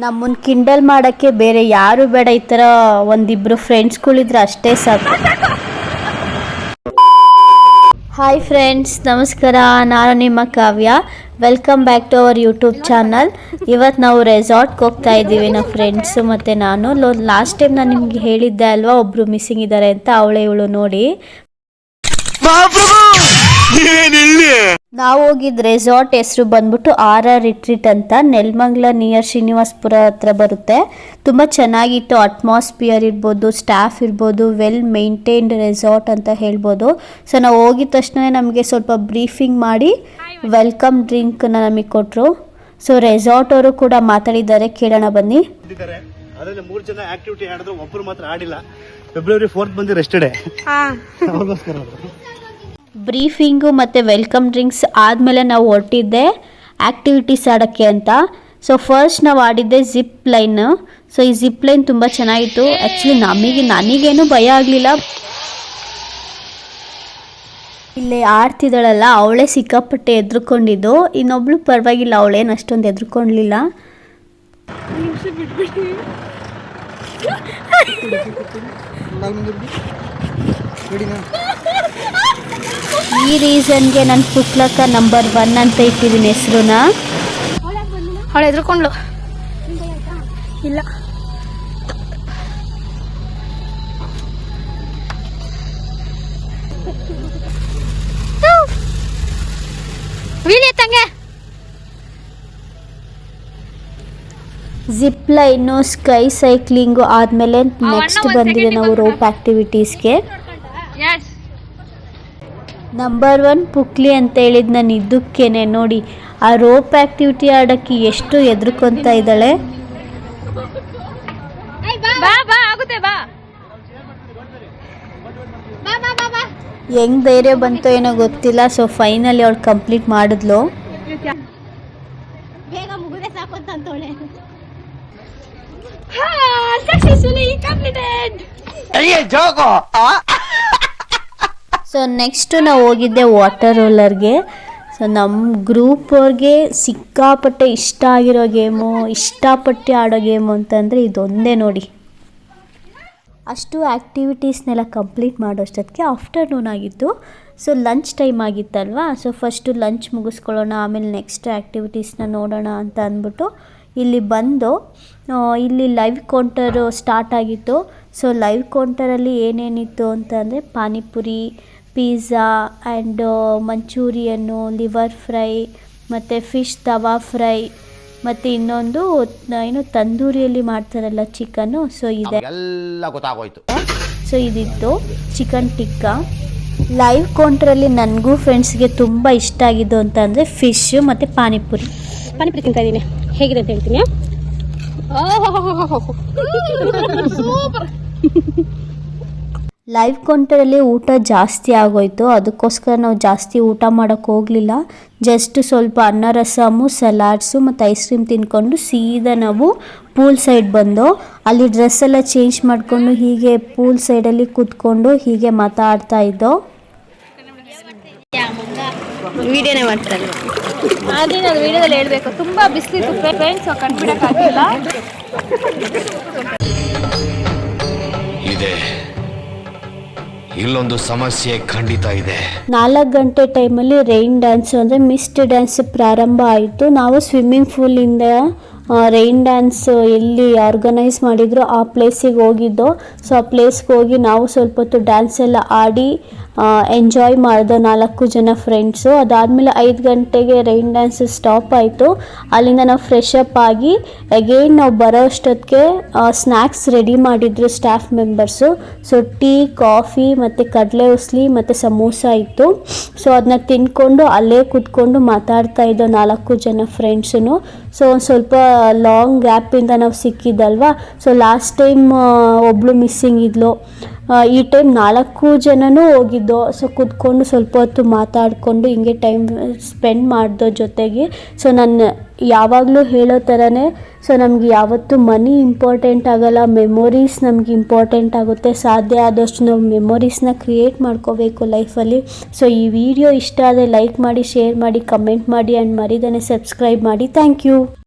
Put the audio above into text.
ನಮ್ಮನ್ನ ಕಿಂಡಲ್ ಮಾಡೋಕ್ಕೆ ಬೇರೆ ಯಾರು ಬೇಡ, ಈ ಥರ ಒಂದಿಬ್ಬರು ಫ್ರೆಂಡ್ಸ್ಗಳಿದ್ರೆ ಅಷ್ಟೇ ಸಾಕು. ಹಾಯ್ ಫ್ರೆಂಡ್ಸ್, ನಮಸ್ಕಾರ. ನಾನು ನಿಮ್ಮ Kavya. Welcome back to our YouTube channel. ಇವತ್ತು ನಾವು ರೆಸಾರ್ಟ್ಗೆ ಹೋಗ್ತಾ ಇದ್ದೀವಿ, ನಾವು ಫ್ರೆಂಡ್ಸು ಮತ್ತು ನಾನು. ಲಾಸ್ಟ್ ಟೈಮ್ ನಾನು ನಿಮ್ಗೆ ಹೇಳಿದ್ದೆ ಅಲ್ವಾ, ಒಬ್ಬರು ಮಿಸ್ಸಿಂಗ್ ಇದ್ದಾರೆ ಅಂತ. ಅವಳೇ ಇವಳು ನೋಡಿ. ನಾವು ಹೋಗಿದ್ದ ರೆಸಾರ್ಟ್ ಹೆಸರು ಬಂದ್ಬಿಟ್ಟು RR ರಿಟ್ರೀಟ್ ಅಂತ, ನೆಲಮಂಗಲ ನಿಯರ್ ಶ್ರೀನಿವಾಸಪುರ ಹತ್ರ ಬರುತ್ತೆ. ತುಂಬ ಚೆನ್ನಾಗಿತ್ತು. ಅಟ್ಮಾಸ್ಫಿಯರ್ ಇರ್ಬೋದು, ಸ್ಟಾಫ್ ಇರ್ಬೋದು, ವೆಲ್ ಮೇಂಟೈನ್ಡ್ ರೆಸಾರ್ಟ್ ಅಂತ ಹೇಳ್ಬೋದು. ಸೊ ನಾವು ಹೋಗಿದ ತಕ್ಷಣ ನಮಗೆ ಸ್ವಲ್ಪ ಬ್ರೀಫಿಂಗ್ ಮಾಡಿ ವೆಲ್ಕಮ್ ಡ್ರಿಂಕ್ನ ನಮಗೆ ಕೊಟ್ಟರು. ಸೊ ರೆಸಾರ್ಟ್ ಅವರು ಕೂಡ ಮಾತಾಡಿದ್ದಾರೆ, ಕೇಳೋಣ ಬನ್ನಿ. ಅದರಲ್ಲಿ 3 ಜನ ಆಕ್ಟಿವಿಟಿ ಆಡಿದ್ರು, ಒಬ್ಬರು ಮಾತ್ರ ಆಡಿಲ್ಲ. ಫೆಬ್ರವರಿ 4th ಬಂದು ರೆಸ್ಟ್ ಡೇ. ಬ್ರೀಫಿಂಗು ಮತ್ತು ವೆಲ್ಕಮ್ ಡ್ರಿಂಕ್ಸ್ ಆದಮೇಲೆ ನಾವು ಹೊರಟಿದ್ದೆ ಆ್ಯಕ್ಟಿವಿಟೀಸ್ ಆಡೋಕ್ಕೆ ಅಂತ. ಸೊ ಫಸ್ಟ್ ನಾವು ಆಡಿದ್ದೆ ಜಿಪ್ ಲೈನ್. ಸೊ ಈ ಜಿಪ್ ಲೈನ್ ತುಂಬ ಚೆನ್ನಾಗಿತ್ತು. ಆ್ಯಕ್ಚುಲಿ ನನಗೇನು ಭಯ ಆಗಲಿಲ್ಲ. ಇಲ್ಲಿ ಆಡ್ತಿದ್ದಾಳಲ್ಲ ಅವಳೇ ಸಿಕ್ಕಾಪಟ್ಟೆ ಎದ್ರುಕೊಂಡಿದ್ದು. ಇನ್ನೊಬ್ಳು ಪರವಾಗಿಲ್ಲ, ಅವಳೇನು ಅಷ್ಟೊಂದು ಎದ್ರುಕೊಳ್ಳಲಿಲ್ಲ. ಈ ರೀಸನ್ಗೆ ನಾನು ಪುಟ್ಲಕ್ಕ ನಂಬರ್ 1 ಅಂತ ಇಟ್ಟಿದ್ದೀನಿ ಹೆಸರುನ. ಅವಳು ಎದ್ರುಕೊಂಡ್ಲು ಇಲ್ಲ. ಜಿಪ್ ಲೈನು, ಸ್ಕೈ ಸೈಕ್ಲಿಂಗು ಆದಮೇಲೆ ನೆಕ್ಸ್ಟ್ ಬಂದಿದೆ ನಾವು ರೋಪ್ ಆ್ಯಕ್ಟಿವಿಟೀಸ್ಗೆ. ನಂಬರ್ 1 ಪುಕ್ಲಿ ಅಂತ ಹೇಳಿದ್ ನಾನು ಇದ್ದಕ್ಕೇನೆ. ನೋಡಿ ಆ ರೋಪ್ ಆ್ಯಕ್ಟಿವಿಟಿ ಆಡೋಕ್ಕೆ ಎಷ್ಟು ಎದ್ರುಕೊಂತ ಇದ್ದಾಳೆ. ಹೆಂಗ್ ಧೈರ್ಯ ಬಂತೋ ಏನೋ ಗೊತ್ತಿಲ್ಲ. ಸೊ ಫೈನಲಿ ಅವಳು ಕಂಪ್ಲೀಟ್ ಮಾಡಿದ್ಲು. ಸೊ ನೆಕ್ಸ್ಟ್ ನಾವು ಹೋಗಿದ್ದೆ ವಾಟರ್ ರೋಲರ್ಗೆ. ಸೊ ನಮ್ಮ ಗ್ರೂಪ್ ಅವ್ರಿಗೆ ಸಿಕ್ಕಾಪಟ್ಟೆ ಇಷ್ಟ ಆಗಿರೋ ಗೇಮು, ಇಷ್ಟಪಟ್ಟು ಆಡೋ ಗೇಮು ಅಂತಂದರೆ ಇದೊಂದೇ ನೋಡಿ. ಅಷ್ಟು ಆ್ಯಕ್ಟಿವಿಟೀಸ್ನೆಲ್ಲ ಕಂಪ್ಲೀಟ್ ಮಾಡೋಷ್ಟೊತ್ತಿಗೆ ಆಫ್ಟರ್ನೂನ್ ಆಗಿತ್ತು. ಸೊ ಲಂಚ್ ಟೈಮ್ ಆಗಿತ್ತಲ್ವಾ. ಸೊ ಫಸ್ಟು ಲಂಚ್ ಮುಗಿಸ್ಕೊಳ್ಳೋಣ, ಆಮೇಲೆ ನೆಕ್ಸ್ಟ್ ಆ್ಯಕ್ಟಿವಿಟೀಸ್ನ ನೋಡೋಣ ಅಂತ ಅಂದ್ಬಿಟ್ಟು ಇಲ್ಲಿ ಬಂದು ಇಲ್ಲಿ ಲೈವ್ ಕೌಂಟರು ಸ್ಟಾರ್ಟ್ ಆಗಿತ್ತು. ಸೊ ಲೈವ್ ಕೌಂಟರಲ್ಲಿ ಏನೇನಿತ್ತು ಅಂತಂದರೆ panipuri, pizza and manchurian, liver fry ಮತ್ತು ಫಿಶ್ ತವಾ ಫ್ರೈ ಮತ್ತು ಇನ್ನೊಂದು ಏನು ತಂದೂರಿಯಲ್ಲಿ ಮಾಡ್ತಾರಲ್ಲ ಚಿಕನ್ನು. ಸೊ ಇದೆ ಎಲ್ಲ ಗೊತ್ತಾಗೋಯ್ತು. ಸೊ ಇದಿತ್ತು ಚಿಕನ್ ಟಿಕ್ಕಾ. ಲೈವ್ ಕೌಂಟ್ರಲ್ಲಿ ನನಗೂ ಫ್ರೆಂಡ್ಸ್ಗೆ ತುಂಬ ಇಷ್ಟ ಆಗಿದ್ದು ಅಂತ ಅಂದರೆ ಫಿಶ್ಶು ಮತ್ತು ಪಾನಿಪುರಿ ತಿಂತಾ ಇದ್ದೀನಿ. ಹೇಗಿದೆ ಅಂತ ಹೇಳ್ತೀನಿ. ಲೈವ್ ಕೌಂಟರಲ್ಲಿ ಊಟ ಜಾಸ್ತಿ ಆಗೋಯ್ತು. ಅದಕ್ಕೋಸ್ಕರ ನಾವು ಜಾಸ್ತಿ ಊಟ ಮಾಡೋಕ್ಕೆ ಹೋಗಲಿಲ್ಲ. ಜಸ್ಟ್ ಸ್ವಲ್ಪ ಅನ್ನ ರಸಮು, ಸಲಾಡ್ಸು ಮತ್ತು ಐಸ್ ಕ್ರೀಮ್ ತಿಂದ್ಕೊಂಡು ಸೀದಾ ನಾವು ಪೂಲ್ ಸೈಡ್ ಬಂದು ಅಲ್ಲಿ ಡ್ರೆಸ್ ಎಲ್ಲ ಚೇಂಜ್ ಮಾಡಿಕೊಂಡು ಹೀಗೆ ಪೂಲ್ ಸೈಡಲ್ಲಿ ಕೂತ್ಕೊಂಡು ಹೀಗೆ ಮಾತಾಡ್ತಾ ಇದ್ದೋ. ವಿಡಿಯೋನೇ ಮಾಡ್ತಾರೆ. ಅದೇ ನಾನು ವಿಡಿಯೋದಲ್ಲಿ ಹೇಳಬೇಕು, ತುಂಬ ಬಿಸಿಲಿತ್ತು ಫ್ರೆಂಡ್ಸ್, ಕಂಡುಬಿಡೋಕ್ಕಾಗಿಲ್ಲ. ಇದೆ ಇಲ್ಲೊಂದು ಸಮಸ್ಯೆ ಖಂಡಿತ ಇದೆ. 4 ಗಂಟೆ ಟೈಮಲ್ಲಿ ರೈನ್ ಡ್ಯಾನ್ಸ್ ಅಂದರೆ ಮಿಸ್ಟ್ ಡ್ಯಾನ್ಸ್ ಪ್ರಾರಂಭ ಆಯಿತು. ನಾವು ಸ್ವಿಮ್ಮಿಂಗ್ ಪೂಲಿಂದ ರೈನ್ ಡ್ಯಾನ್ಸ್ ಎಲ್ಲಿ ಆರ್ಗನೈಸ್ ಮಾಡಿದ್ರು ಆ ಪ್ಲೇಸಿಗೆ ಹೋಗಿದ್ದು. ಸೊ ಆ ಪ್ಲೇಸ್ಗೆ ಹೋಗಿ ನಾವು ಸ್ವಲ್ಪ ಹೊತ್ತು ಡ್ಯಾನ್ಸ್ ಎಲ್ಲ ಆಡಿ ಎಂಜಾಯ್ ಮಾಡಿದೆ 4 ಜನ ಫ್ರೆಂಡ್ಸು. ಅದಾದಮೇಲೆ 5 ಗಂಟೆಗೆ ರೈನ್ ಡ್ಯಾನ್ಸ್ ಸ್ಟಾಪ್ ಆಯಿತು. ಅಲ್ಲಿಂದ ನಾವು ಫ್ರೆಶ್ ಅಪ್ ಆಗಿ ಅಗೇನ್ ನಾವು ಬರೋ ಅಷ್ಟೊತ್ತಿಗೆ ಸ್ನ್ಯಾಕ್ಸ್ ರೆಡಿ ಮಾಡಿದ್ರು staff members. So tea, coffee ಮತ್ತು ಕಡಲೆ ಉಸ್ಲಿ ಮತ್ತು ಸಮೋಸ ಇತ್ತು. ಸೊ ಅದನ್ನ ತಿಂದ್ಕೊಂಡು ಅಲ್ಲೇ ಕೂತ್ಕೊಂಡು ಮಾತಾಡ್ತಾ ಇದ್ದೋ 4 ಜನ ಫ್ರೆಂಡ್ಸು. ಸೊ ಒಂದು ಸ್ವಲ್ಪ ಲಾಂಗ್ ಗ್ಯಾಪಿಂದ ನಾವು ಸಿಕ್ಕಿದ್ದಲ್ವಾ. ಸೊ ಲಾಸ್ಟ್ ಟೈಮ್ ಒಬ್ಬಳು ಮಿಸ್ಸಿಂಗ್ ಇದ್ಲು. ಈ ಟೈಮ್ 4 ಜನನೂ ಹೋಗಿದ್ದೋ. ಸೊ ಕೂತ್ಕೊಂಡು ಸ್ವಲ್ಪ ಹೊತ್ತು ಮಾತಾಡಿಕೊಂಡು ಹಿಂಗೆ ಟೈಮ್ ಸ್ಪೆಂಡ್ ಮಾಡಿದೋ ಜೊತೆಗೆ. ಸೊ ನಾನು ಯಾವಾಗಲೂ ಹೇಳೋ ಥರನೇ, ಸೊ ನಮಗೆ ಯಾವತ್ತೂ ಮನಿ ಇಂಪಾರ್ಟೆಂಟ್ ಆಗೋಲ್ಲ, ಮೆಮೊರೀಸ್ ನಮಗೆ ಇಂಪಾರ್ಟೆಂಟ್ ಆಗುತ್ತೆ. ಸಾಧ್ಯ ಆದಷ್ಟು ನಾವು ಮೆಮೊರೀಸ್ನ ಕ್ರಿಯೇಟ್ ಮಾಡ್ಕೋಬೇಕು ಲೈಫಲ್ಲಿ. ಸೊ ಈ ವಿಡಿಯೋ ಇಷ್ಟ ಆದರೆ ಲೈಕ್ ಮಾಡಿ, ಶೇರ್ ಮಾಡಿ, ಕಮೆಂಟ್ ಮಾಡಿ ಆ್ಯಂಡ್ ಮರಿದೇ ಸಬ್ಸ್ಕ್ರೈಬ್ ಮಾಡಿ. Thank you.